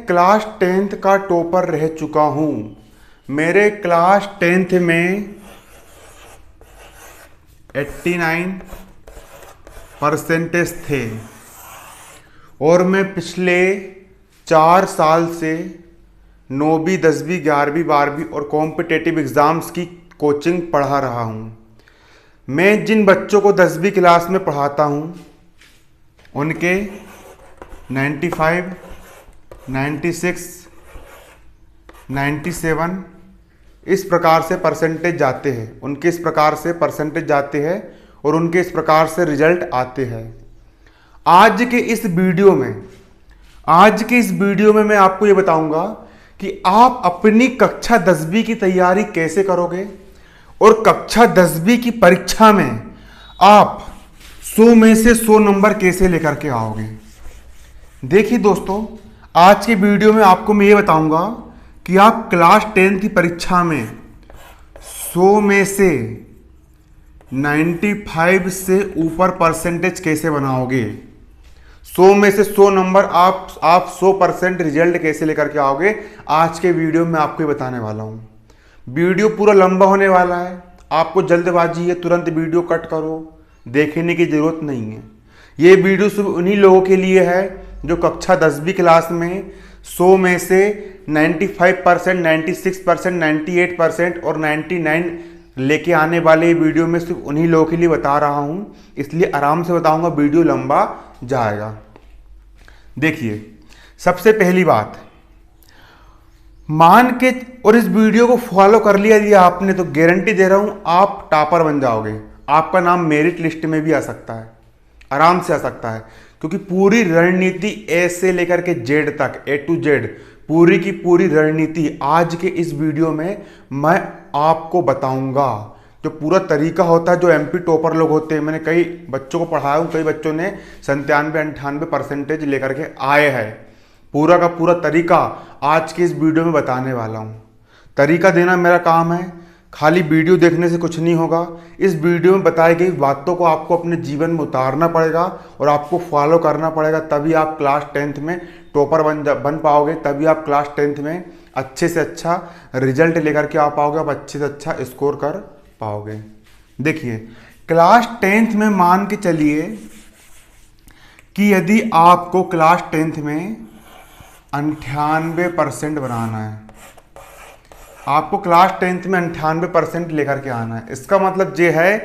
Class 10th का topper रह चुका हूँ। मेरे क्लास 10th में 89 परसेंटेज थे और मैं पिछले 4 साल से 9वीं 10वीं 11वीं 12वीं और कॉम्पिटेटिव एग्ज़ाम्स की कोचिंग पढ़ा रहा हूँ। मैं जिन बच्चों को 10वीं क्लास में पढ़ाता हूँ उनके 95, 96, 97 इस प्रकार से परसेंटेज जाते हैं, उनके इस प्रकार से परसेंटेज जाते हैं और उनके इस प्रकार से रिजल्ट आते हैं। आज के इस वीडियो में मैं आपको ये बताऊंगा कि आप अपनी कक्षा 10वीं की तैयारी कैसे करोगे और कक्षा 10वीं की परीक्षा में आप 100 में से 100 नंबर कैसे लेकर के आओगे। देखिए दोस्तों, आज के वीडियो में आपको मैं ये बताऊंगा कि आप क्लास 10 की परीक्षा में 100 में से 95 से ऊपर परसेंटेज कैसे बनाओगे। 100 में से 100 नंबर आप 100% रिजल्ट कैसे लेकर के आओगे। आज के वीडियो में आपको ये बताने वाला हूँ। वीडियो पूरा लंबा होने वाला है, आपको जल्दबाजी है तुरंत वीडियो कट करो, देखने की ज़रूरत नहीं है। ये वीडियो सिर्फ उन्हीं लोगों के लिए है जो कक्षा 10वीं क्लास में 100 में से 95%, 96%, 98% और 99 लेके आने वाले वीडियो में सिर्फ उन्हीं लोगों के लिए बता रहा हूँ, इसलिए आराम से बताऊँगा, वीडियो लंबा जाएगा। देखिए, सबसे पहली बात मान के, और इस वीडियो को फॉलो कर लिया आपने तो गारंटी दे रहा हूँ आप टॉपर बन जाओगे। आपका नाम मेरिट लिस्ट में भी आ सकता है, आराम से आ सकता है, क्योंकि पूरी रणनीति ए से लेकर के जेड तक, A to Z पूरी की पूरी रणनीति आज के इस वीडियो में मैं आपको बताऊंगा। जो पूरा तरीका होता है, जो MP टॉपर लोग होते हैं, मैंने कई बच्चों को पढ़ाया हूँ, कई बच्चों ने 97-98 परसेंटेज लेकर के आए हैं। पूरा का पूरा तरीका आज के इस वीडियो में बताने वाला हूँ। तरीका देना मेरा काम है, खाली वीडियो देखने से कुछ नहीं होगा। इस वीडियो में बताई गई बातों को आपको अपने जीवन में उतारना पड़ेगा और आपको फॉलो करना पड़ेगा, तभी आप क्लास 10th में टॉपर बन पाओगे, तभी आप क्लास 10th में अच्छे से अच्छा रिजल्ट लेकर के आ पाओगे, आप अच्छे से अच्छा स्कोर कर पाओगे। देखिए, क्लास 10th में मान के चलिए कि यदि आपको क्लास 10th में 98% बनाना है, आपको क्लास 10th में 98% लेकर के आना है। इसका मतलब ये है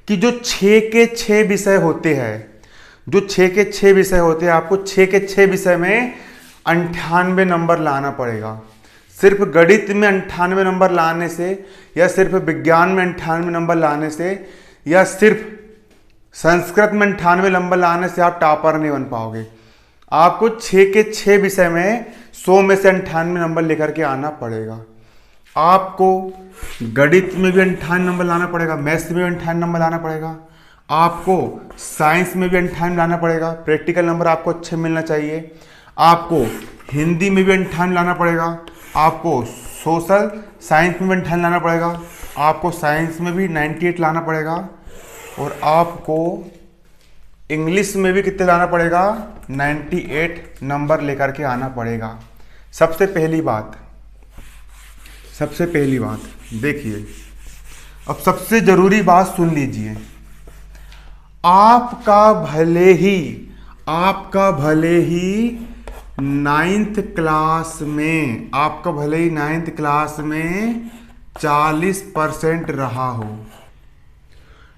कि जो 6 के 6 विषय होते हैं, जो 6 के 6 विषय होते हैं, आपको 6 के 6 विषय में 98 नंबर लाना पड़ेगा। सिर्फ गणित में 98 नंबर लाने से, या सिर्फ विज्ञान में 98 नंबर लाने से, या सिर्फ संस्कृत में 98 नंबर लाने से आप टॉपर नहीं बन पाओगे। आपको 6 के 6 विषय में 100 में से 98 नंबर लेकर के आना पड़ेगा। आपको गणित में भी 98 नंबर लाना पड़ेगा, मैथ्स में भी 98 नंबर लाना पड़ेगा, आपको साइंस में भी 98 लाना पड़ेगा, प्रैक्टिकल नंबर आपको अच्छे मिलना चाहिए, आपको हिंदी में भी 98 लाना पड़ेगा, आपको सोशल साइंस में भी 98 लाना पड़ेगा, आपको साइंस में भी 98 लाना पड़ेगा, और आपको इंग्लिश में भी कितने लाना पड़ेगा, 98 नंबर लेकर के आना पड़ेगा। सबसे पहली बात देखिए, अब सबसे जरूरी बात सुन लीजिए। आपका भले ही 9th क्लास में 40% रहा हो,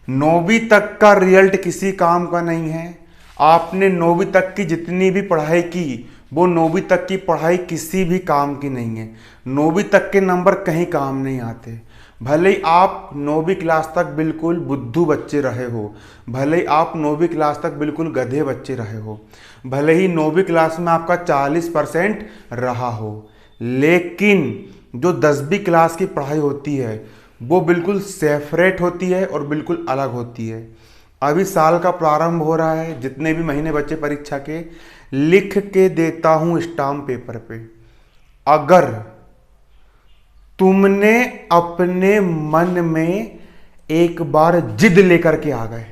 9वीं तक का रिजल्ट किसी काम का नहीं है। आपने 9वीं तक की जितनी भी पढ़ाई की, वो 9वीं तक की पढ़ाई किसी भी काम की नहीं है। 9वीं तक के नंबर कहीं काम नहीं आते। भले ही आप 9वीं क्लास तक बिल्कुल बुद्धू बच्चे रहे हो, भले ही आप 9वीं क्लास तक बिल्कुल गधे बच्चे रहे हो, भले ही 9वीं क्लास में आपका 40% रहा हो, लेकिन जो 10वीं क्लास की पढ़ाई होती है वो बिल्कुल सेपरेट होती है और बिल्कुल अलग होती है। अभी साल का प्रारंभ हो रहा है, जितने भी महीने बच्चे परीक्षा के, लिख के देता हूं स्टाम्प पेपर पे। अगर तुमने अपने मन में एक बार जिद लेकर के आ गए,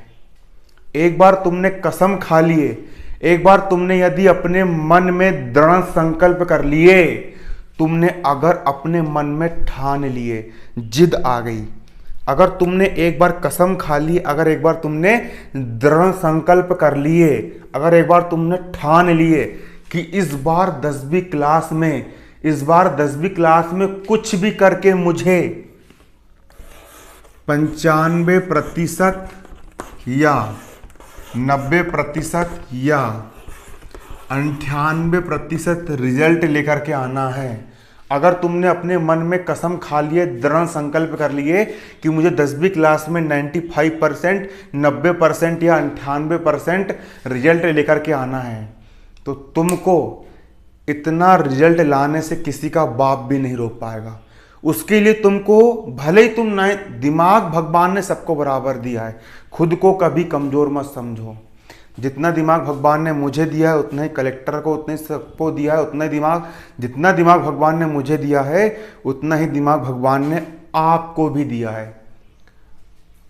एक बार तुमने कसम खा लिए, एक बार तुमने यदि अपने मन में दृढ़ संकल्प कर लिए, तुमने अगर अपने मन में ठान लिए, जिद आ गई, अगर तुमने एक बार कसम खा ली, अगर एक बार तुमने दृढ़ संकल्प कर लिए, अगर एक बार तुमने ठान लिए कि इस बार 10वीं क्लास में, इस बार 10वीं क्लास में कुछ भी करके मुझे 95% या 90% या 98% रिजल्ट लेकर के आना है, अगर तुमने अपने मन में कसम खा लिए, दृढ़ संकल्प कर लिए कि मुझे 10वीं क्लास में 95%, 90% या 98% रिजल्ट लेकर के आना है, तो तुमको इतना रिजल्ट लाने से किसी का बाप भी नहीं रोक पाएगा। उसके लिए तुमको, भले ही तुम नए, दिमाग भगवान ने सबको बराबर दिया है, खुद को कभी कमजोर मत समझो। जितना दिमाग भगवान ने मुझे दिया है उतना ही कलेक्टर को, उतने सबको दिया है, उतना ही दिमाग, जितना दिमाग भगवान ने मुझे दिया है उतना ही दिमाग भगवान ने आपको भी दिया है।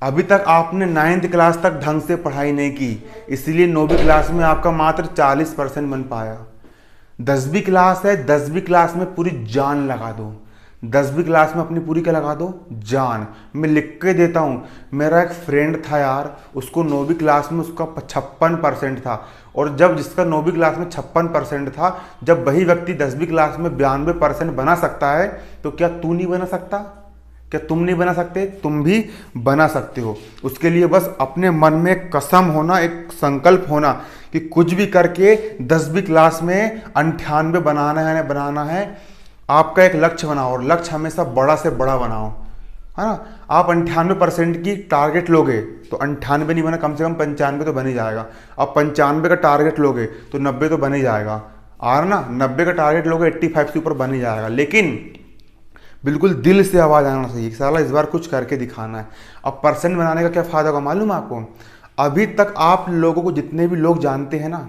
अभी तक आपने 9th क्लास तक ढंग से पढ़ाई नहीं की, इसलिए 9वीं क्लास में आपका मात्र 40% बन पाया। 10वीं क्लास है, 10वीं क्लास में पूरी जान लगा दो, 10वीं क्लास में अपनी पूरी क्या लगा दो, जान। मैं लिख के देता हूँ, मेरा एक फ्रेंड था यार, उसको 9वीं क्लास में उसका 56% था, और जब जिसका 9वीं क्लास में 56% था, जब वही व्यक्ति 10वीं क्लास में 92% बना सकता है, तो क्या तू नहीं बना सकता? क्या तुम नहीं बना सकते? तुम भी बना सकते हो। उसके लिए बस अपने मन में एक कसम होना, एक संकल्प होना कि कुछ भी करके 10वीं क्लास में 98 बनाना है। आपका एक लक्ष्य बनाओ, और लक्ष्य हमेशा बड़ा से बड़ा बनाओ, है ना। आप 98% की टारगेट लोगे तो 98 नहीं बना, कम से कम 95 तो बन ही जाएगा। आप 95 का टारगेट लोगे तो 90 तो बन ही जाएगा, और ना 90 का टारगेट लोगे 85 से ऊपर बन ही जाएगा। लेकिन बिल्कुल दिल से आवाज़ आना चाहिए, साला इस बार कुछ करके दिखाना है। अब परसेंट बनाने का क्या फ़ायदा होगा मालूम है आपको? अभी तक आप लोगों को जितने भी लोग जानते हैं ना,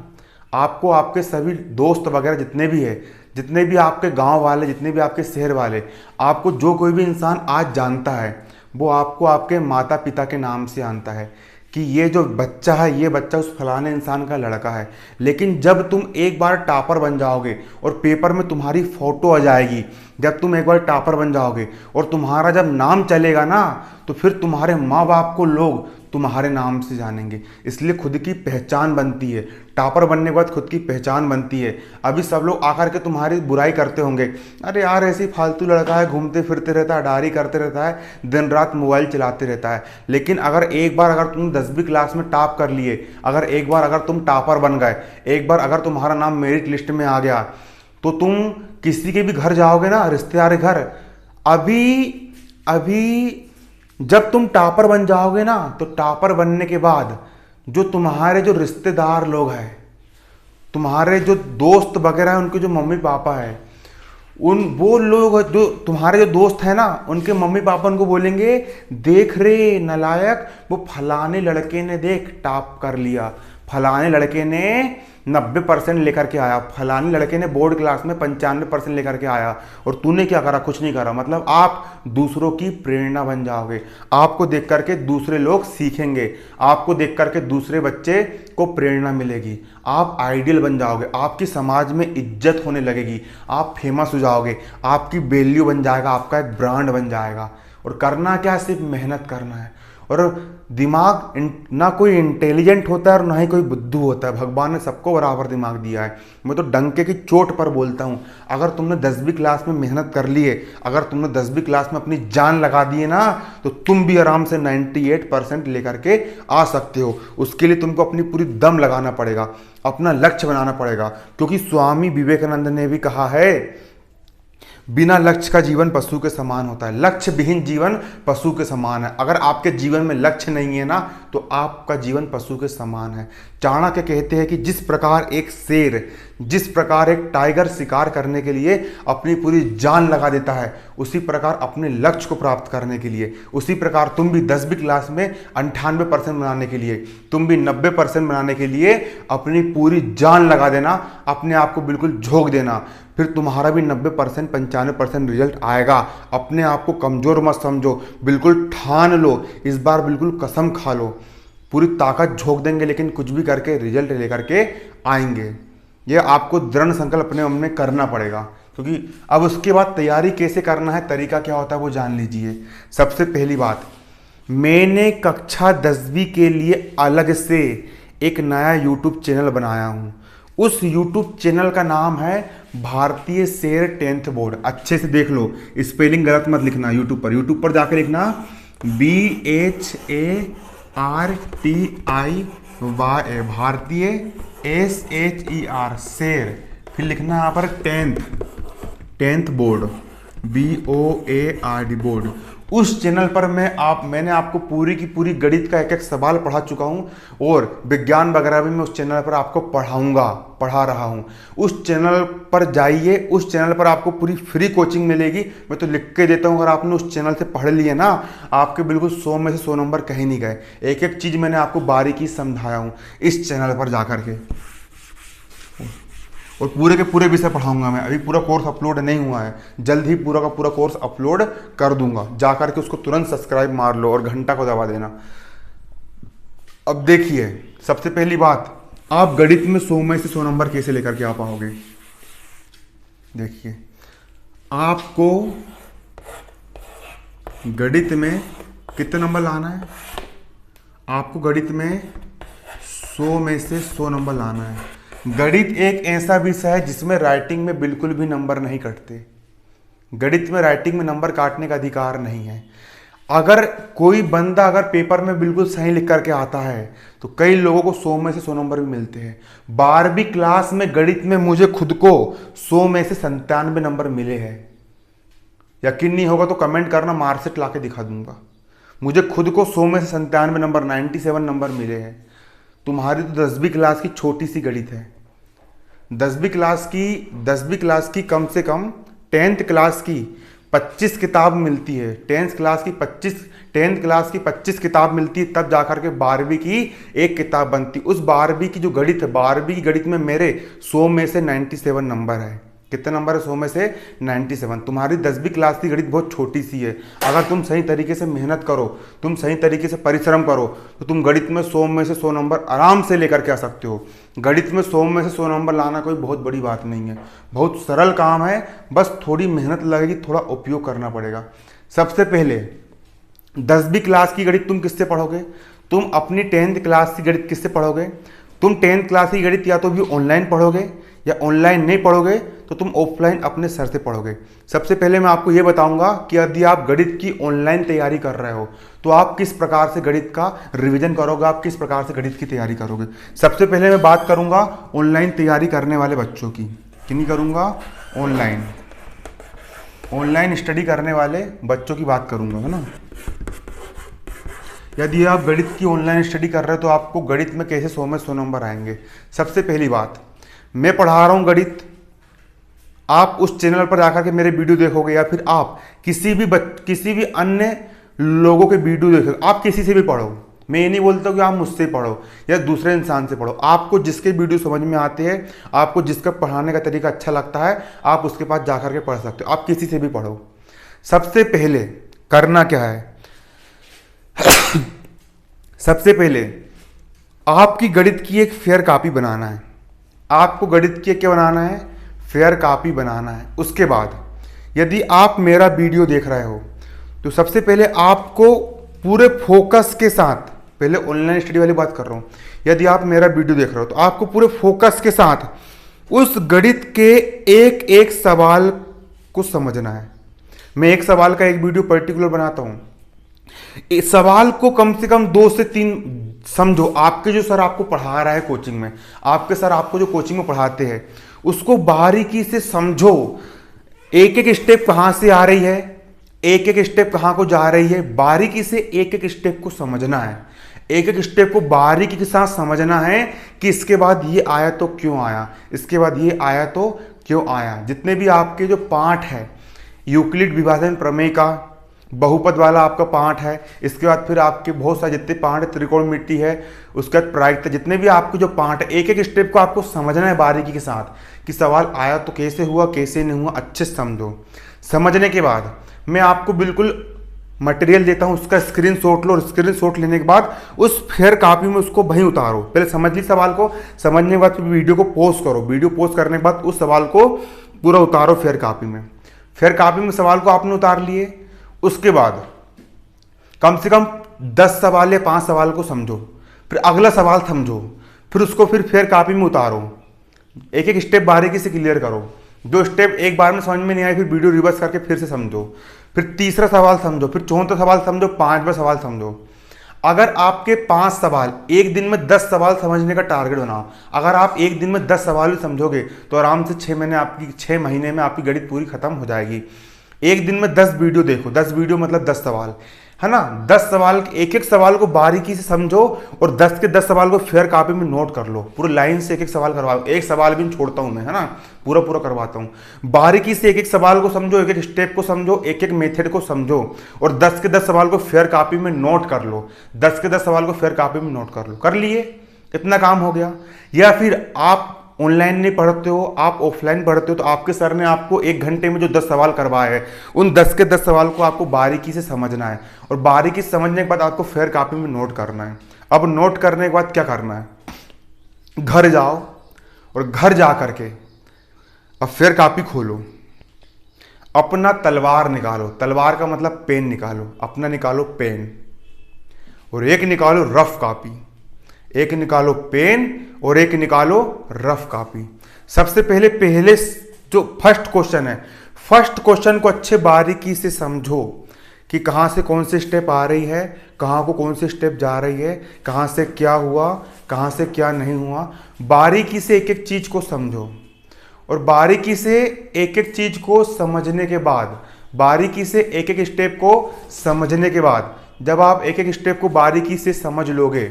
आपको आपके सभी दोस्त वगैरह जितने भी है, जितने भी आपके गांव वाले, जितने भी आपके शहर वाले, आपको जो कोई भी इंसान आज जानता है, वो आपको आपके माता पिता के नाम से जानता है कि ये जो बच्चा है, ये बच्चा उस फलाने इंसान का लड़का है। लेकिन जब तुम एक बार टॉपर बन जाओगे और पेपर में तुम्हारी फोटो आ जाएगी, जब तुम एक बार टॉपर बन जाओगे और तुम्हारा जब नाम चलेगा ना, तो फिर तुम्हारे माँ बाप को लोग तुम्हारे नाम से जानेंगे। इसलिए खुद की पहचान बनती है, टॉपर बनने के बाद खुद की पहचान बनती है। अभी सब लोग आकर के तुम्हारी बुराई करते होंगे, अरे यार ऐसी फालतू लड़का है, घूमते फिरते रहता है, डायरी करते रहता है, दिन रात मोबाइल चलाते रहता है। लेकिन अगर तुम 10वीं क्लास में टॉप कर लिए, अगर तुम टॉपर बन गए, एक बार अगर तुम्हारा नाम मेरिट लिस्ट में आ गया, तो तुम किसी के भी घर जाओगे ना, रिश्तेदार घर, अभी जब तुम टॉपर बन जाओगे ना, तो टॉपर बनने के बाद जो तुम्हारे जो रिश्तेदार लोग हैं, तुम्हारे जो दोस्त वगैरह हैं, उनके जो मम्मी पापा हैं, वो लोग जो तुम्हारे जो दोस्त हैं ना, उनके मम्मी पापा उनको बोलेंगे, देख रे नालायक, वो फलाने लड़के ने देख टॉप कर लिया, फलाने लड़के ने 90% लेकर के आया, फलाने लड़के ने बोर्ड क्लास में 95% लेकर के आया, और तूने क्या करा? कुछ नहीं करा। मतलब आप दूसरों की प्रेरणा बन जाओगे, आपको देख करके दूसरे लोग सीखेंगे, आपको देख करके दूसरे बच्चे को प्रेरणा मिलेगी, आप आइडियल बन जाओगे, आपकी समाज में इज्जत होने लगेगी, आप फेमस हो जाओगे, आपकी वैल्यू बन जाएगा, आपका एक ब्रांड बन जाएगा। और करना क्या? सिर्फ मेहनत करना है। और दिमाग ना कोई इंटेलिजेंट होता है और ना ही कोई बुद्धू होता है, भगवान ने सबको बराबर दिमाग दिया है। मैं तो डंके की चोट पर बोलता हूँ, अगर तुमने 10वीं क्लास में मेहनत कर ली है, अगर तुमने 10वीं क्लास में अपनी जान लगा दी है ना, तो तुम भी आराम से 98% लेकर के आ सकते हो। उसके लिए तुमको अपनी पूरी दम लगाना पड़ेगा, अपना लक्ष्य बनाना पड़ेगा, क्योंकि स्वामी विवेकानंद ने भी कहा है, बिना लक्ष्य का जीवन पशु के समान होता है, लक्ष्य विहीन जीवन पशु के समान है। अगर आपके जीवन में लक्ष्य नहीं है ना, तो आपका जीवन पशु के समान है। चाणक्य कहते हैं कि जिस प्रकार एक शेर, जिस प्रकार एक टाइगर शिकार करने के लिए अपनी पूरी जान लगा देता है, उसी प्रकार अपने लक्ष्य को प्राप्त करने के लिए, उसी प्रकार तुम भी 10वीं क्लास में 98% बनाने के लिए, तुम भी 90% बनाने के लिए अपनी पूरी जान लगा देना, अपने आप को बिल्कुल झोंक देना, फिर तुम्हारा भी 90% 95% रिजल्ट आएगा। अपने आप को कमज़ोर मत समझो, बिल्कुल ठान लो, इस बार बिल्कुल कसम खा लो, पूरी ताकत झोंक देंगे, लेकिन कुछ भी करके रिजल्ट लेकर के आएंगे। ये आपको दृढ़ संकल्प अपने मन में करना पड़ेगा, क्योंकि अब उसके बाद तैयारी कैसे करना है, तरीका क्या होता है वो जान लीजिए। सबसे पहली बात, मैंने कक्षा 10वीं के लिए अलग से एक नया यूट्यूब चैनल बनाया हूँ। उस यूट्यूब चैनल का नाम है भारतीय शेर 10th बोर्ड। अच्छे से देख लो, स्पेलिंग गलत मत लिखना। यूट्यूब पर जाकर लिखना BHARTIY, भारतीय SHER, शेर, फिर लिखना यहाँ पर 10th बोर्ड, BOARD बोर्ड। उस चैनल पर मैंने आपको पूरी की पूरी गणित का एक एक सवाल पढ़ा चुका हूँ, और विज्ञान वगैरह भी मैं उस चैनल पर आपको पढ़ा रहा हूँ। उस चैनल पर जाइए, उस चैनल पर आपको पूरी फ्री कोचिंग मिलेगी। मैं तो लिख के देता हूँ, अगर आपने उस चैनल से पढ़ लिए ना, आपके बिल्कुल 100 में से 100 नंबर कहीं नहीं गए। एक एक चीज़ मैंने आपको बारीकी समझाया हूँ इस चैनल पर जाकर के, और पूरे के पूरे विषय पढ़ाऊंगा मैं। अभी पूरा कोर्स अपलोड नहीं हुआ है, जल्द ही पूरा का पूरा कोर्स अपलोड कर दूंगा। जाकर के उसको तुरंत सब्सक्राइब मार लो और घंटा को दबा देना। अब देखिए, सबसे पहली बात, आप गणित में 100 में से 100 नंबर कैसे लेकर के आ पाओगे। देखिए, आपको गणित में कितने नंबर लाना है, आपको गणित में 100 में से 100 नंबर लाना है। गणित एक ऐसा विषय है जिसमें राइटिंग में बिल्कुल भी नंबर नहीं कटते। गणित में राइटिंग में नंबर काटने का अधिकार नहीं है। अगर कोई बंदा अगर पेपर में बिल्कुल सही लिख करके आता है तो कई लोगों को 100 में से 100 नंबर भी मिलते हैं। 12वीं क्लास में गणित में मुझे खुद को 100 में से 97 नंबर मिले हैं। यकीन नहीं होगा तो कमेंट करना, मार्कशीट ला के दिखा दूंगा। मुझे खुद को 100 में से 97 नंबर, 97 नंबर मिले हैं। तुम्हारी तो 10वीं क्लास की छोटी सी गणित है। 10वीं क्लास की कम से कम 10th क्लास की 25 किताब मिलती है। 10th क्लास की 25 किताब मिलती है, तब जाकर के 12वीं की एक किताब बनती। उस 12वीं की जो गणित है, 12वीं की गणित में मेरे 100 में से 97 नंबर है। कितने नंबर है 100 में से 97। तुम्हारी 10वीं क्लास की गणित बहुत छोटी सी है। अगर तुम सही तरीके से मेहनत करो, तुम सही तरीके से परिश्रम करो, तो तुम गणित में 100 में से 100 नंबर आराम से लेकर के आ सकते हो। गणित में 100 में से 100 नंबर लाना कोई बहुत बड़ी बात नहीं है, बहुत सरल काम है। बस थोड़ी मेहनत लगेगी, थोड़ा उपयोग करना पड़ेगा। सबसे पहले 10वीं क्लास की गणित तुम किससे पढ़ोगे? तुम अपनी 10th क्लास की गणित किससे पढ़ोगे? तुम 10th क्लास की गणित या तो भी ऑनलाइन पढ़ोगे, या ऑनलाइन नहीं पढ़ोगे तो तुम ऑफलाइन अपने सर से पढ़ोगे। सबसे पहले मैं आपको यह बताऊंगा कि यदि आप गणित की ऑनलाइन तैयारी कर रहे हो तो आप किस प्रकार से गणित का रिवीजन करोगे, आप किस प्रकार से गणित की तैयारी करोगे। सबसे पहले मैं बात करूंगा ऑनलाइन तैयारी करने वाले बच्चों की। किन्हीं करूंगा? ऑनलाइन स्टडी करने वाले बच्चों की बात करूंगा, है ना। यदि आप गणित की ऑनलाइन स्टडी कर रहे हो तो आपको गणित में कैसे 100 में 100 नंबर आएंगे। सबसे पहली बात, मैं पढ़ा रहा हूं गणित, आप उस चैनल पर जाकर के मेरे वीडियो देखोगे, या फिर आप किसी भी अन्य लोगों के वीडियो देखोगे, आप किसी से भी पढ़ो। मैं ये नहीं बोलता कि आप मुझसे पढ़ो या दूसरे इंसान से पढ़ो। आपको जिसके वीडियो समझ में आते हैं, आपको जिसका पढ़ाने का तरीका अच्छा लगता है, आप उसके पास जाकर के पढ़ सकते हो। आप किसी से भी पढ़ो। सबसे पहले करना क्या है, सबसे पहले आपकी गणित की एक फेयर कॉपी बनाना है। आपको गणित की क्या बनाना है? फेयर कॉपी बनाना है। उसके बाद यदि आप मेरा वीडियो देख रहे हो तो सबसे पहले आपको पूरे फोकस के साथ, पहले ऑनलाइन स्टडी वाली बात कर रहा हूं, यदि आप मेरा वीडियो देख रहे हो तो आपको पूरे फोकस के साथ उस गणित के एक एक सवाल को समझना है। मैं एक सवाल का एक वीडियो पर्टिकुलर बनाता हूं। इस सवाल को कम से कम 2 से 3 समझो। आपके जो सर आपको पढ़ा रहा है कोचिंग में, आपके सर आपको जो कोचिंग में पढ़ाते हैं, उसको बारीकी से समझो। एक एक स्टेप कहां से आ रही है, एक एक स्टेप कहां को जा रही है, बारीकी से एक एक स्टेप को समझना है। एक एक स्टेप को बारीकी के साथ समझना है कि इसके बाद ये आया तो क्यों आया, इसके बाद ये आया तो क्यों आया। जितने भी आपके जो पाठ है, यूक्लिड विभाजन प्रमेय का बहुपद वाला आपका पाठ है, इसके बाद फिर आपके बहुत सारे जितने पाठ है, त्रिकोणमिति है, उसके बाद प्रायिकता, जितने भी आपके जो पाठ है, एक एक स्टेप को आपको समझना है बारीकी के साथ कि सवाल आया तो कैसे हुआ, कैसे नहीं हुआ, अच्छे से समझो। समझने के बाद मैं आपको बिल्कुल मटेरियल देता हूँ उसका स्क्रीनशॉट लो, और स्क्रीनशॉट लेने के बाद उस फेयर कॉपी में उसको वहीं उतारो। पहले समझ ली सवाल को, समझने के बाद फिर वीडियो को पोस्ट करो, वीडियो पोस्ट करने के बाद उस सवाल को पूरा उतारो फेयर कॉपी में। फेयर कॉपी में सवाल को आपने उतार लिए, उसके बाद कम से कम 10 सवाल या 5 सवाल को समझो, फिर अगला सवाल समझो, फिर उसको फिर फेयर कॉपी में उतारो, एक एक स्टेप बारीकी से क्लियर करो। जो स्टेप एक बार में समझ में नहीं आए फिर वीडियो रिवर्स करके फिर से समझो, फिर तीसरा सवाल समझो, फिर चौथा सवाल समझो, 5वां सवाल समझो। अगर आपके 5 सवाल, एक दिन में 10 सवाल समझने का टारगेट बनाओ। अगर आप एक दिन में 10 सवाल भी समझोगे तो आराम से 6 महीने में आपकी गणित पूरी खत्म हो जाएगी। एक दिन में 10 वीडियो देखो, 10 वीडियो मतलब 10 सवाल, है ना। 10 सवाल, एक एक सवाल को बारीकी से समझो और 10 के 10 सवाल को फेयर कॉपी में नोट कर लो। पूरे लाइन से एक एक सवाल करवाओ, एक सवाल भी नहीं छोड़ता हूं मैं, है ना, पूरा पूरा करवाता हूं। बारीकी से एक एक सवाल को समझो, एक एक स्टेप को समझो, एक एक मेथड को समझो, और 10 के 10 सवाल को फेयर कॉपी में नोट कर लो। 10 के 10 सवाल को फेयर कॉपी में नोट कर लो। कर लिए, इतना काम हो गया। या फिर आप ऑनलाइन नहीं पढ़ते हो, आप ऑफलाइन पढ़ते हो, तो आपके सर ने आपको 1 घंटे में जो 10 सवाल करवाए हैं उन 10 के 10 सवाल को आपको बारीकी से समझना है, और बारीकी से समझने के बाद आपको फेयर कॉपी में नोट करना है। अब नोट करने के बाद क्या करना है, घर जाओ और घर जा करके अब फेयर कॉपी खोलो, अपना तलवार निकालो, तलवार का मतलब पेन निकालो, अपना निकालो पेन, और एक निकालो रफ कॉपी, एक निकालो पेन और एक निकालो रफ कॉपी। सबसे पहले जो फर्स्ट क्वेश्चन है, फर्स्ट क्वेश्चन को अच्छे बारीकी से समझो कि कहाँ से कौन से स्टेप आ रही है, कहाँ को कौन से स्टेप जा रही है, कहाँ से क्या हुआ, कहाँ से क्या नहीं हुआ। बारीकी से एक एक चीज को समझो, और बारीकी से एक एक चीज को समझने के बाद, बारीकी से एक एक स्टेप को समझने के बाद, जब आप एक एक स्टेप को बारीकी से समझ लोगे,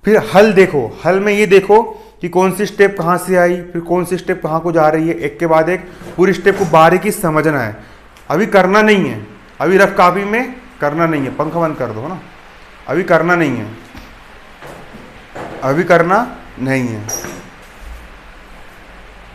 फिर हल देखो। हल में ये देखो कि कौन सी स्टेप कहाँ से आई, फिर कौन सी स्टेप कहाँ को जा रही है, एक के बाद एक पूरी स्टेप को बारीकी से समझना है। अभी करना नहीं है, अभी रफ कॉपी में करना नहीं है, पंखा बंद कर दो ना, अभी करना नहीं है, अभी करना नहीं है।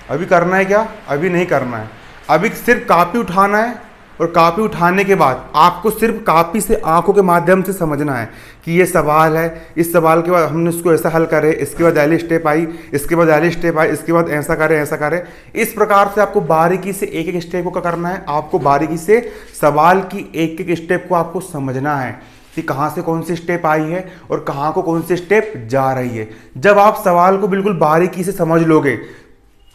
अभी करना है क्या, अभी नहीं करना है। अभी सिर्फ कॉपी उठाना है, और कॉपी उठाने के बाद आपको सिर्फ कॉपी से आंखों के माध्यम से समझना है कि ये सवाल है, इस सवाल के बाद हमने इसको ऐसा हल करे, इसके बाद पहली स्टेप आई, इसके बाद पहली स्टेप आई, इसके बाद ऐसा करे, ऐसा करे। इस प्रकार से आपको बारीकी से एक एक स्टेप को क्या करना है, आपको बारीकी से सवाल की एक एक स्टेप को आपको समझना है कि कहाँ से कौन सी स्टेप आई है और कहाँ को कौन सी स्टेप जा रही है। जब आप सवाल को बिल्कुल बारीकी से समझ लोगे,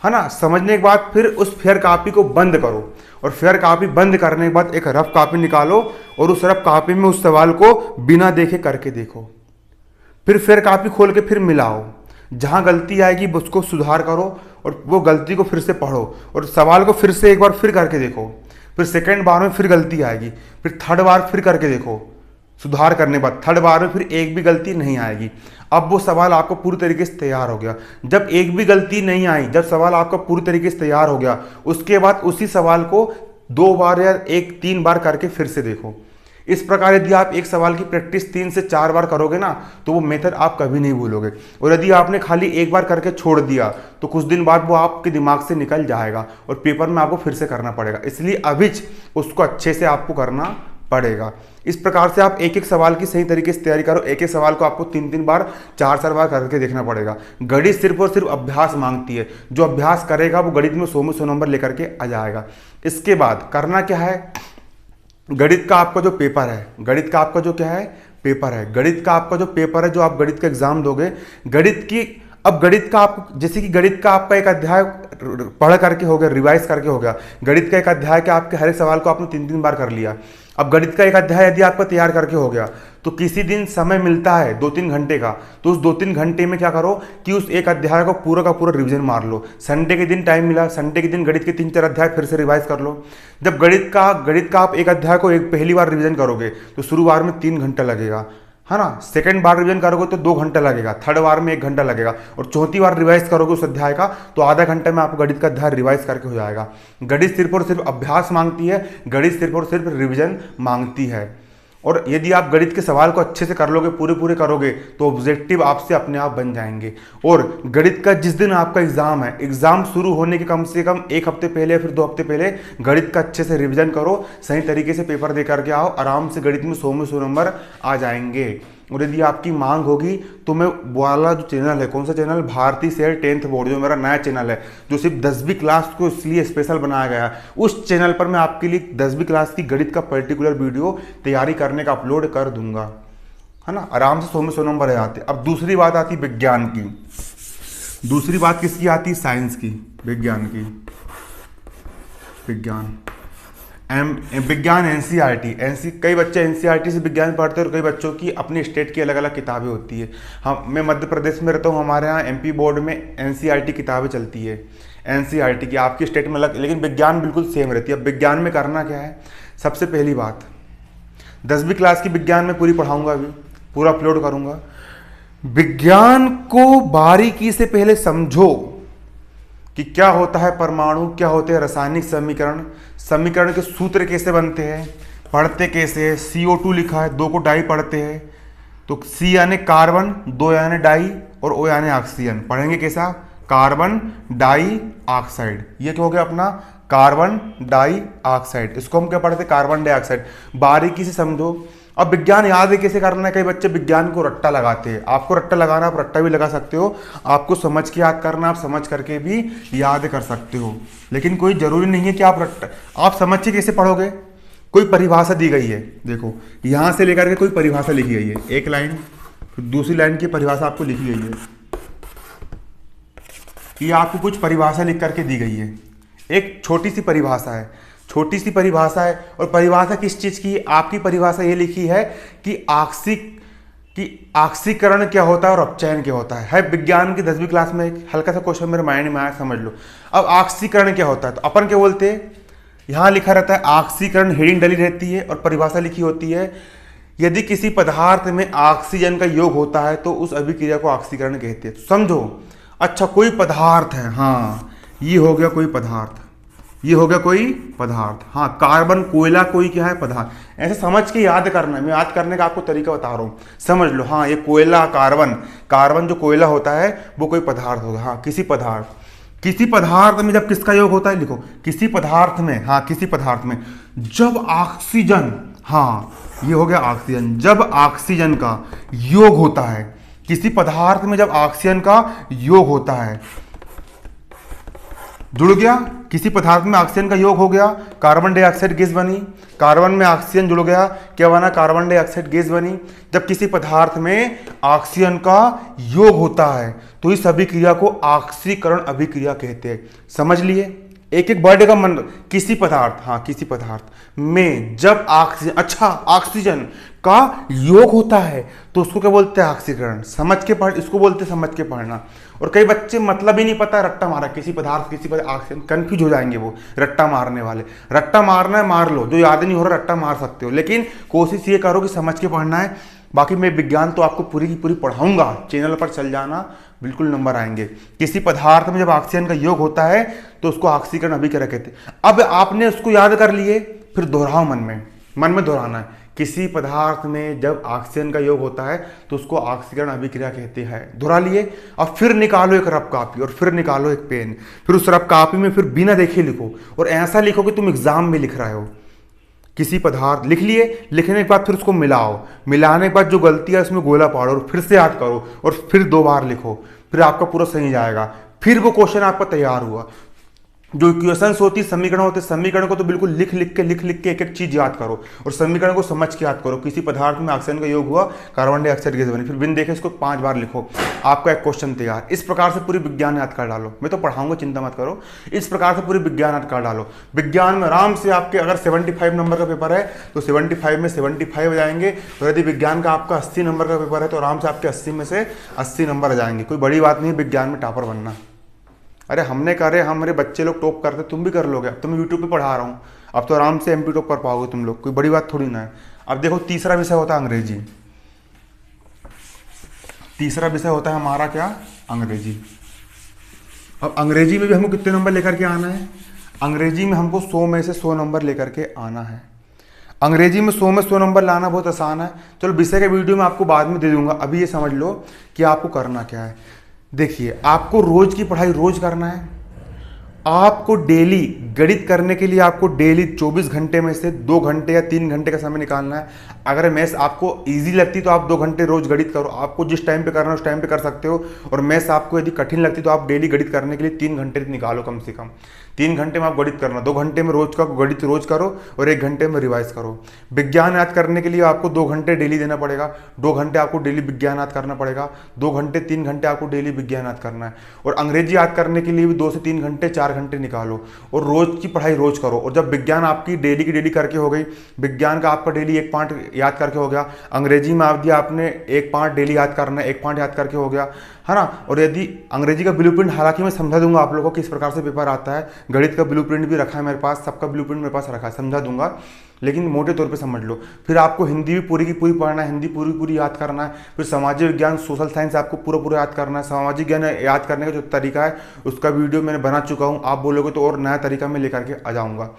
है ना, समझने के बाद फिर उस फेयर कॉपी को बंद करो, और फेयर कॉपी बंद करने के बाद एक रफ कॉपी निकालो और उस रफ कॉपी में उस सवाल को बिना देखे करके देखो। फिर फेयर कॉपी खोल के फिर मिलाओ, जहां गलती आएगी उसको सुधार करो, और वो गलती को फिर से पढ़ो, और सवाल को फिर से एक बार फिर करके देखो। फिर सेकेंड बार में फिर गलती आएगी, फिर थर्ड बार फिर करके देखो, सुधार करने के बाद थर्ड बार में फिर एक भी गलती नहीं आएगी। अब वो सवाल आपको पूरी तरीके से तैयार हो गया। जब एक भी गलती नहीं आई, जब सवाल आपका पूरी तरीके से तैयार हो गया, उसके बाद उसी सवाल को 2 बार या 3 बार करके फिर से देखो। इस प्रकार यदि आप एक सवाल की प्रैक्टिस 3 से 4 बार करोगे ना, तो वो मेथड आप कभी नहीं भूलोगे। और यदि आपने खाली एक बार करके छोड़ दिया तो कुछ दिन बाद वो आपके दिमाग से निकल जाएगा और पेपर में आपको फिर से करना पड़ेगा। इसलिए अभी उसको अच्छे से आपको करना पड़ेगा। इस प्रकार से आप एक एक सवाल की सही तरीके से तैयारी करो। एक एक सवाल को आपको 3-3 बार 4-4 बार करके देखना पड़ेगा। गणित सिर्फ और सिर्फ अभ्यास मांगती है। जो अभ्यास करेगा वो गणित में 100 में 100 नंबर लेकर के आ जाएगा। इसके बाद करना क्या है, गणित का आपका जो पेपर है, गणित का आपका जो क्या है पेपर है, गणित का आपका जो पेपर है, जो आप गणित का एग्जाम दोगे, गणित की अब गणित का आप जैसे कि गणित का आपका एक अध्याय पढ़ करके हो गया, रिवाइज करके हो गया। गणित का एक अध्याय के आपके हर एक सवाल को आपने 3-3 बार कर लिया। अब गणित का एक अध्याय यदि आपका तैयार करके हो गया तो किसी दिन समय मिलता है 2-3 घंटे का, तो उस 2-3 घंटे में क्या करो कि उस एक अध्याय को पूरा का पूरा रिवीजन मार लो। संडे के दिन टाइम मिला, संडे के दिन गणित के 3-4 अध्याय फिर से रिवाइज कर लो। जब गणित का आप एक अध्याय को पहली बार रिवीजन करोगे तो शुरुआत में 3 घंटा लगेगा, है ना। सेकंड बार रिवीजन करोगे तो 2 घंटा लगेगा, थर्ड बार में 1 घंटा लगेगा, और चौथी बार रिवाइज करोगे उस अध्याय का तो आधा घंटे में आपको गणित का अध्याय रिवाइज करके हो जाएगा। गणित सिर्फ और सिर्फ अभ्यास मांगती है, गणित सिर्फ और सिर्फ रिवीजन मांगती है। और यदि आप गणित के सवाल को अच्छे से कर लोगे, पूरे पूरे करोगे, तो ऑब्जेक्टिव आपसे अपने आप बन जाएंगे। और गणित का जिस दिन आपका एग्जाम है, एग्जाम शुरू होने के कम से कम 1 हफ्ते पहले या फिर 2 हफ्ते पहले गणित का अच्छे से रिवीजन करो, सही तरीके से पेपर दे करके आओ, आराम से गणित में 100 में 100 नंबर आ जाएंगे। और यदि आपकी मांग होगी तो मैं वाला जो चैनल है, कौन सा चैनल, भारतीय सेल 10th बोर्ड, जो मेरा नया चैनल है, जो सिर्फ 10वीं क्लास को इसलिए स्पेशल बनाया गया है, उस चैनल पर मैं आपके लिए 10वीं क्लास की गणित का पर्टिकुलर वीडियो तैयारी करने का अपलोड कर दूंगा, है ना। आराम से 100 में 100 नंबर आ जाते। अब दूसरी बात आती विज्ञान की। दूसरी बात किसकी आती? साइंस की, विज्ञान की। विज्ञान एनसीईआरटी, कई बच्चे एनसीईआरटी से विज्ञान पढ़ते हैं और कई बच्चों की अपनी स्टेट की अलग अलग किताबें होती है। मैं मध्य प्रदेश में रहता हूँ, हमारे यहाँ एमपी बोर्ड में एनसीईआरटी किताबें चलती है, एनसीईआरटी की। आपकी स्टेट में अलग, लेकिन विज्ञान बिल्कुल सेम रहती है। अब विज्ञान में करना क्या है? सबसे पहली बात, 10वीं क्लास की विज्ञान में पूरी पढ़ाऊंगा, अभी पूरा अपलोड करूंगा। विज्ञान को बारीकी से पहले समझो कि क्या होता है परमाणु, क्या होते हैं रासायनिक समीकरण, समीकरण के सूत्र कैसे बनते हैं, पढ़ते कैसे है। CO2 लिखा है, 2 को डाई पढ़ते हैं, तो C यानी कार्बन, 2 यानी डाई और O यानी ऑक्सीजन। पढ़ेंगे कैसा? Carbon dioxide. ये क्या हो गया अपना? Carbon dioxide. इसको हम क्या पढ़ते? Carbon dioxide. बारीकी से समझो। अब विज्ञान याद है कैसे करना है? कई बच्चे विज्ञान को रट्टा लगाते हैं। आपको रट्टा लगाना, आप रट्टा भी लगा सकते हो। आपको समझ के याद करना, आप समझ करके भी याद कर सकते हो, लेकिन कोई जरूरी नहीं है कि आप रट्टा, आप समझ के कैसे पढ़ोगे? कोई परिभाषा दी गई है, देखो यहां से लेकर के कोई परिभाषा लिखी गई है, एक लाइन, फिर दूसरी लाइन की परिभाषा आपको लिखी गई है। ये आपको कुछ परिभाषा लिख करके दी गई है, एक छोटी सी परिभाषा है, छोटी सी परिभाषा है। और परिभाषा किस चीज की? आपकी परिभाषा ये लिखी है कि ऑक्सीकरण क्या होता है और अपचयन क्या होता है विज्ञान की 10वीं क्लास में एक हल्का सा क्वेश्चन मेरे माइंड में आया, समझ लो। अब ऑक्सीकरण क्या होता है, तो अपन क्या बोलते हैं, यहां लिखा रहता है ऑक्सीकरण, हेडिंग डली रहती है और परिभाषा लिखी होती है, यदि किसी पदार्थ में ऑक्सीजन का योग होता है तो उस अभिक्रिया को ऑक्सीकरण कहते हैं। समझो, अच्छा कोई पदार्थ है, हाँ ये हो गया कोई पदार्थ, ये हो गया कोई पदार्थ, हाँ कार्बन, कोयला कोई क्या है पदार्थ। ऐसे समझ के याद करना है, मैं याद करने का आपको तरीका बता रहा हूँ, समझ लो। हाँ ये कोयला, कार्बन जो कोयला होता है वो कोई पदार्थ होगा। हाँ किसी पदार्थ में जब किसका योग होता है, लिखो किसी पदार्थ में, हाँ किसी पदार्थ में जब ऑक्सीजन, हाँ ये हो गया ऑक्सीजन, जब ऑक्सीजन का योग होता है, किसी पदार्थ में जब ऑक्सीजन का योग होता है, जुड़ गया, किसी पदार्थ में ऑक्सीजन का योग हो गया, कार्बन डाइऑक्साइड गैस बनी, कार्बन में ऑक्सीजन जुड़ गया, क्या बना? कार्बन डाइऑक्साइड गैस बनी। जब किसी पदार्थ में ऑक्सीजन का योग होता है तो इस अभिक्रिया को ऑक्सीकरण अभिक्रिया कहते हैं। समझ लिए? एक एक वर्ड का मन, किसी पदार्थ, हाँ किसी पदार्थ में जब ऑक्सीजन, अच्छा ऑक्सीजन का योग होता है तो उसको क्या बोलते हैं? ऑक्सीकरण। समझ के पढ़, इसको बोलते हैं समझ के पढ़ना। और कई बच्चे मतलब ही नहीं पता, रट्टा मारा, किसी पदार्थ ऑक्सीजन, कंफ्यूज हो जाएंगे वो रट्टा मारने वाले। रट्टा मारना है मार लो, जो याद नहीं हो रहा रट्टा मार सकते हो, लेकिन कोशिश ये करो कि समझ के पढ़ना है। बाकी मैं विज्ञान तो आपको पूरी की पूरी पढ़ाऊंगा, चैनल पर चल जाना, बिल्कुल नंबर आएंगे। किसी पदार्थ में जब ऑक्सीजन का योग होता है तो उसको ऑक्सीकरण अभिक्रिया कहते हैं। अब आपने उसको याद कर लिए, फिर दोहराओ मन में दोहराना है। किसी पदार्थ में जब ऑक्सीजन का योग होता है तो उसको ऑक्सीकरण अभिक्रिया कहते हैं। दोहरा लिए। अब फिर निकालो एक रफ कॉपी और फिर निकालो एक पेन, फिर उस रफ कॉपी में फिर बिना देखे लिखो, और ऐसा लिखो कि तुम एग्जाम में लिख रहे हो। किसी पदार्थ लिख लिए, लिखने के बाद फिर उसको मिलाओ, मिलाने के बाद जो गलती है उसमें गोला पाड़ो और फिर से याद करो और फिर 2 बार लिखो, फिर आपका पूरा सही जाएगा। फिर वो क्वेश्चन आपका तैयार हुआ। जो इक्वेशंस होती, समीकरण होते, समीकरण को तो बिल्कुल लिख लिख के एक एक चीज याद करो और समीकरण को समझ के याद करो। किसी पदार्थ में ऑक्सीजन का योग हुआ, कार्बन डाइऑक्साइड गैस बनी, फिर बिन देखे इसको 5 बार लिखो, आपका एक क्वेश्चन तैयार। इस प्रकार से पूरी विज्ञान याद कर डालो। मैं तो पढ़ाऊंगा, चिंता मत करो। इस प्रकार से पूरी विज्ञान याद कर डालो। विज्ञान में आराम से आपके अगर 75 नंबर का पेपर है तो 75 में 75 आ जाएंगे, और यदि विज्ञान का आपका 80 नंबर का पेपर है तो आराम से आपके 80 में से 80 नंबर आ जाएंगे। कोई बड़ी बात नहीं विज्ञान में टॉपर बनना। अरे हमने करे, हमारे बच्चे लोग टॉप करते, तुम भी कर लोगे। अब तो मैं यूट्यूब पे पढ़ा रहा हूँ, अब तो आराम से MP टॉप कर पाओगे तुम लोग, कोई बड़ी बात थोड़ी ना है। अब देखो तीसरा विषय होता है अंग्रेजी। तीसरा विषय होता है हमारा क्या? अंग्रेजी। अब अंग्रेजी में भी हमको कितने नंबर लेकर के आना है? अंग्रेजी में हमको 100 में से 100 नंबर लेकर के आना है। अंग्रेजी में 100 में 100 नंबर लाना बहुत आसान है। चलो विषय का वीडियो मैं आपको बाद में दे दूंगा, अभी ये समझ लो कि आपको करना क्या है। देखिए, आपको रोज की पढ़ाई रोज करना है। आपको डेली गणित करने के लिए आपको डेली 24 घंटे में से 2 घंटे या 3 घंटे का समय निकालना है। अगर मैथ्स आपको इजी लगती तो आप 2 घंटे रोज गणित करो, आपको जिस टाइम पे करना है उस टाइम पे कर सकते हो। और मैथ्स आपको यदि कठिन लगती तो आप डेली गणित करने के लिए 3 घंटे निकालो, कम से कम 3 घंटे में आप गणित करना, 2 घंटे में रोज का गणित रोज करो और 1 घंटे में रिवाइज करो। विज्ञान याद करने के लिए आपको 2 घंटे डेली देना पड़ेगा, 2 घंटे आपको डेली विज्ञान याद करना पड़ेगा, 2 घंटे 3 घंटे आपको डेली विज्ञान याद करना है। और अंग्रेजी याद करने के लिए भी 2 से 3 घंटे 4 घंटे निकालो और रोज की पढ़ाई रोज करो। और जब विज्ञान आपकी डेली की डेली करके हो गई, विज्ञान का आपका डेली 1 पार्ट याद करके हो गया, अंग्रेजी में आप दिया आपने 1 पार्ट डेली याद करना है, 1 पार्ट याद करके हो गया, है ना। और यदि अंग्रेजी का ब्लूप्रिंट, हालांकि मैं समझा दूंगा आप लोगों को किस प्रकार से पेपर आता है, गणित का ब्लूप्रिंट भी रखा है मेरे पास, सबका ब्लूप्रिंट मेरे पास रखा है, समझा दूंगा, लेकिन मोटे तौर पे समझ लो। फिर आपको हिंदी भी पूरी की पूरी पढ़ना है, हिंदी पूरी पूरी याद करना है। फिर सामाजिक विज्ञान, सोशल साइंस आपको पूरा पूरा याद करना है। सामाजिक ज्ञान याद करने का जो तरीका है उसका वीडियो मैंने बना चुका हूँ, आप बोलोगे तो और नया तरीका मैं लेकर के आ जाऊँगा।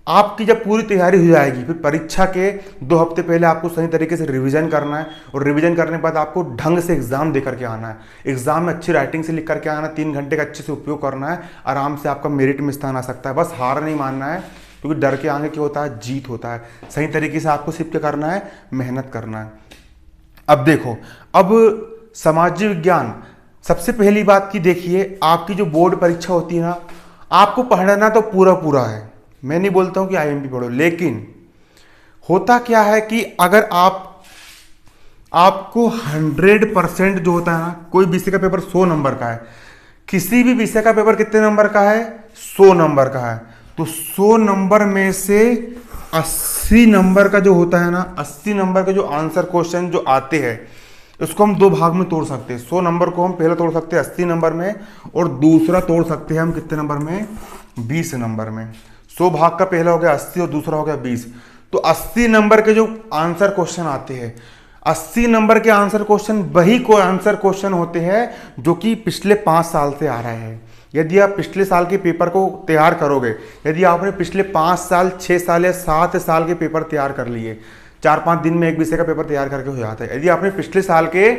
आपकी जब पूरी तैयारी हो जाएगी, फिर परीक्षा के 2 हफ्ते पहले आपको सही तरीके से रिवीजन करना है। और रिवीजन करने के बाद आपको ढंग से एग्जाम दे करके आना है। एग्जाम में अच्छी राइटिंग से लिख करके आना, 3 घंटे का अच्छे से उपयोग करना है, आराम से आपका मेरिट में स्थान आ सकता है। बस हार नहीं मानना है, क्योंकि डर के आगे क्या होता है, जीत होता है। सही तरीके से आपको सिर्फ क्या करना है, मेहनत करना है। अब देखो, अब सामाजिक विज्ञान, सबसे पहली बात की देखिए, आपकी जो बोर्ड परीक्षा होती है ना, आपको पढ़ना तो पूरा पूरा है, मैं नहीं बोलता हूं कि आईएमपी पढ़ो, लेकिन होता क्या है कि अगर आपको 100% जो होता है ना, कोई विषय का पेपर 100 नंबर का है, किसी भी विषय का पेपर कितने नंबर का है, 100 नंबर का है, तो 100 नंबर में से 80 नंबर का जो होता है ना, 80 नंबर के जो आंसर क्वेश्चन जो आते हैं, उसको हम 2 भाग में तोड़ सकते हैं। 100 नंबर को हम पहले तोड़ सकते हैं 80 नंबर में, और दूसरा तोड़ सकते हैं हम कितने नंबर में, 20 नंबर में। 100 भाग का पहला हो गया 80 और दूसरा हो गया 20। तो 80 नंबर के जो आंसर क्वेश्चन आते हैं, 80 नंबर के आंसर क्वेश्चन वही कोई आंसर क्वेश्चन होते हैं जो कि पिछले 5 साल से आ रहे हैं। यदि आप पिछले साल के पेपर को तैयार करोगे, यदि आपने पिछले 5 साल, 6 साल या 7 साल के पेपर तैयार कर लिए, 4-5 दिन में एक विषय का पेपर तैयार करके हो जाता है। यदि आपने पिछले साल के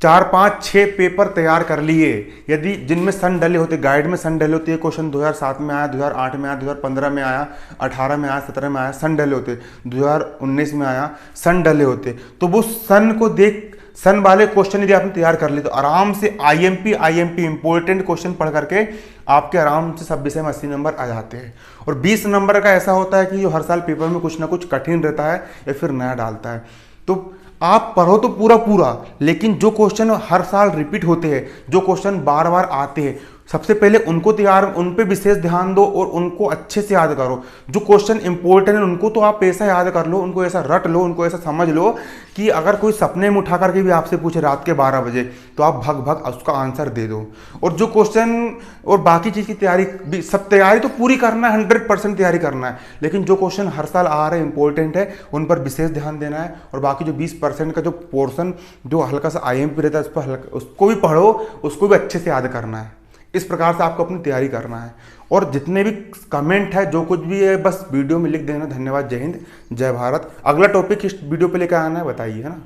4-5-6 पेपर तैयार कर लिए, यदि जिनमें सन डले होते, गाइड में सन डले होते हैं, क्वेश्चन 2007 में आया, 2008 में आया, 2015 में आया, 18 में आया, 17 में आया, सन डले होते, 2019 में आया, सन डले होते, तो वो सन को देख, सन वाले क्वेश्चन यदि आपने तैयार कर लिए तो आराम से आईएमपी इंपॉर्टेंट क्वेश्चन पढ़ करके आपके आराम से सब विषय में 80 नंबर आ जाते हैं। और 20 नंबर का ऐसा होता है कि जो हर साल पेपर में कुछ ना कुछ कठिन रहता है या फिर नया डालता है। तो आप पढ़ो तो पूरा पूरा, लेकिन जो क्वेश्चन हर साल रिपीट होते हैं, जो क्वेश्चन बार बार आते हैं, सबसे पहले उनको तैयार, उन पे विशेष ध्यान दो और उनको अच्छे से याद करो। जो क्वेश्चन इंपॉर्टेंट है उनको तो आप ऐसा याद कर लो, उनको ऐसा रट लो, उनको ऐसा समझ लो कि अगर कोई सपने में उठा करके भी आपसे पूछे रात के 12 बजे तो आप भग भग उसका आंसर दे दो। और जो क्वेश्चन और बाकी चीज़ की तैयारी भी, सब तैयारी तो पूरी करना है, 100% तैयारी करना है, लेकिन जो क्वेश्चन हर साल आ रहे हैं इंपॉर्टेंट है उन पर विशेष ध्यान देना है। और बाकी जो 20% का जो पोर्शन जो हल्का सा आईएमपी रहता है उस पर हल्का, उसको भी पढ़ो, उसको भी अच्छे से याद करना है। इस प्रकार से आपको अपनी तैयारी करना है। और जितने भी कमेंट है, जो कुछ भी है, बस वीडियो में लिख देना। धन्यवाद, जय हिंद, जय भारत। अगला टॉपिक किस वीडियो पे लेकर आना है बताइए, है ना।